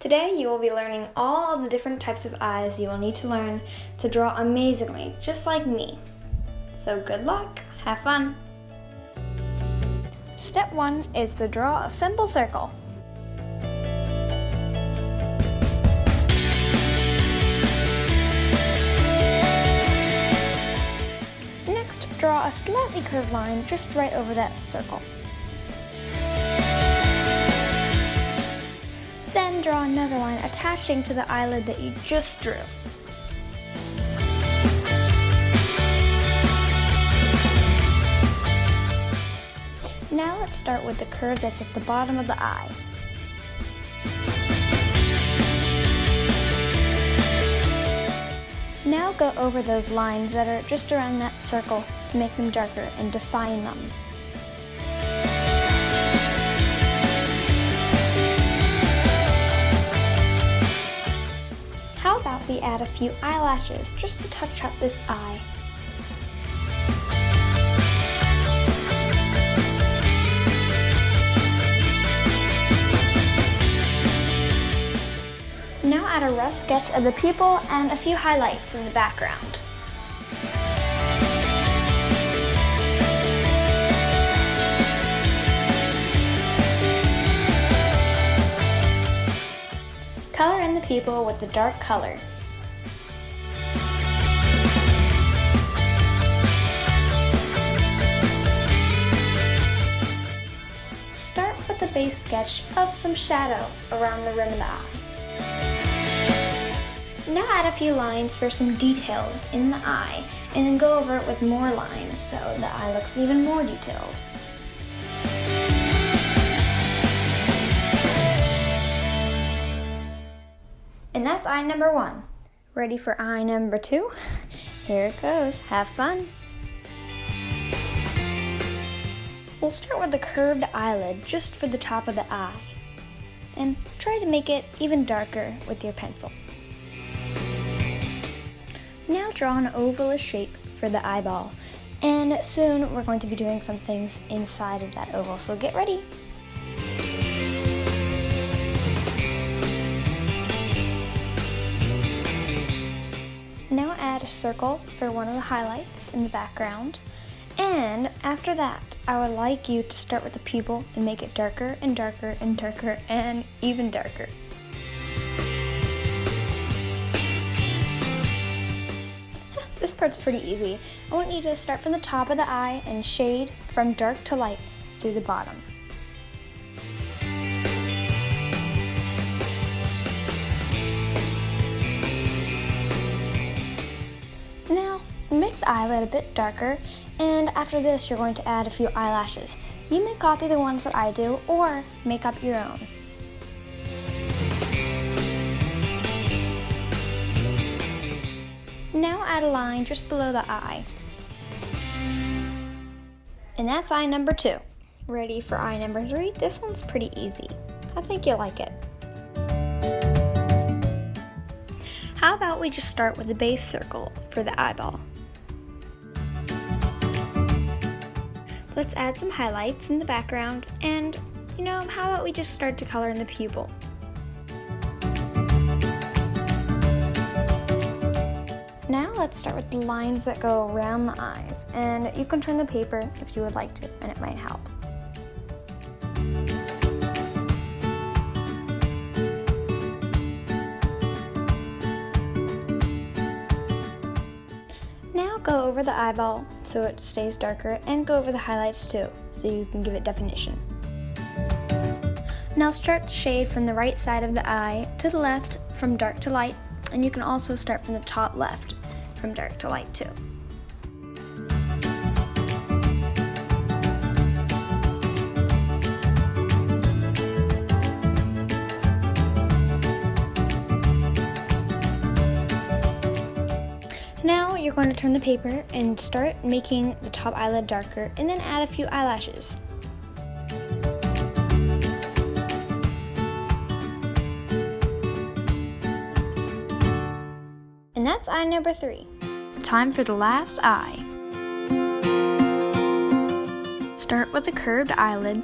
Today you will be learning all of the different types of eyes you will need to learn to draw amazingly, just like me. So good luck, have fun! Step 1 is to draw a simple circle. Next, draw a slightly curved line just right over that circle. Then draw another line attaching to the eyelid that you just drew. Now let's start with the curve that's at the bottom of the eye. Now go over those lines that are just around that circle to make them darker and define them. How about we add a few eyelashes just to touch up this eye? Now add a rough sketch of the pupil and a few highlights in the background. Color in the pupil with the dark color. Start with a base sketch of some shadow around the rim of the eye. Now add a few lines for some details in the eye, and then go over it with more lines so the eye looks even more detailed. And that's eye number 1. Ready for eye number 2? Here it goes. Have fun! We'll start with the curved eyelid just for the top of the eye, and try to make it even darker with your pencil. Now draw an ovalish shape for the eyeball, and soon we're going to be doing some things inside of that oval, so get ready! Now add a circle for one of the highlights in the background, and after that I would like you to start with the pupil and make it darker and darker and darker and even darker. This part's pretty easy. I want you to start from the top of the eye and shade from dark to light through the bottom. Now, make the eyelid a bit darker, and after this you're going to add a few eyelashes. You may copy the ones that I do or make up your own. Now add a line just below the eye. And that's eye number 2. Ready for eye number 3? This one's pretty easy. I think you'll like it. How about we just start with the base circle for the eyeball? Let's add some highlights in the background, and how about we just start to color in the pupil? Now let's start with the lines that go around the eyes, and you can turn the paper if you would like to, and it might help. Now go over the eyeball so it stays darker, and go over the highlights too, so you can give it definition. Now start to shade from the right side of the eye to the left from dark to light, and you can also start from the top left from dark to light too. Now you're going to turn the paper and start making the top eyelid darker, and then add a few eyelashes. And that's eye number 3. Time for the last eye. Start with a curved eyelid.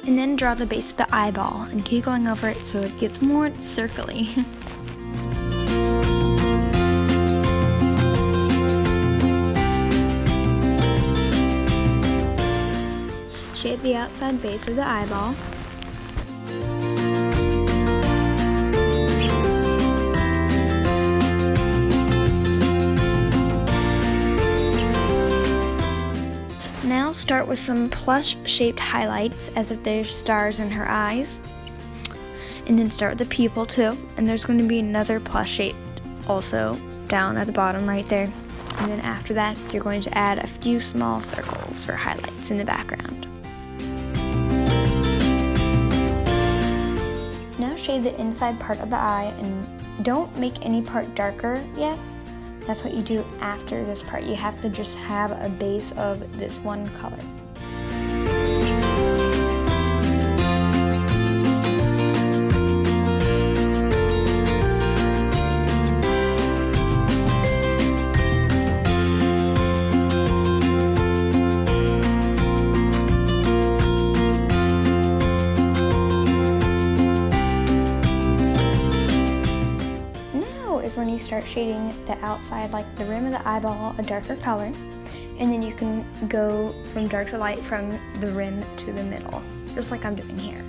And then draw the base of the eyeball and keep going over it so it gets more circly. Shade the outside base of the eyeball. Now start with some plush-shaped highlights as if there's stars in her eyes. And then start with the pupil too. And there's going to be another plush shape also down at the bottom right there. And then after that, you're going to add a few small circles for highlights in the background. Now shade the inside part of the eye and don't make any part darker yet. That's what you do after this part. You have to just have a base of this one color. Is when you start shading the outside, like the rim of the eyeball, a darker color, and then you can go from dark to light from the rim to the middle, just like I'm doing here.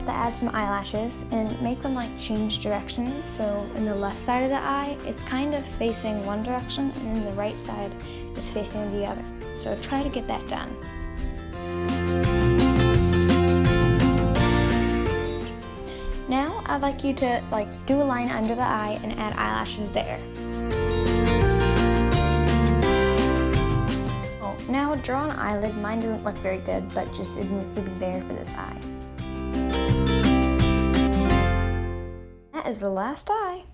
To add some eyelashes and make them like change directions. So in the left side of the eye, it's kind of facing one direction, and in the right side, it's facing the other. So try to get that done. Now I'd like you to do a line under the eye and add eyelashes there. Oh, now draw an eyelid. Mine doesn't look very good, but just it needs to be there for this eye. That is the last eye.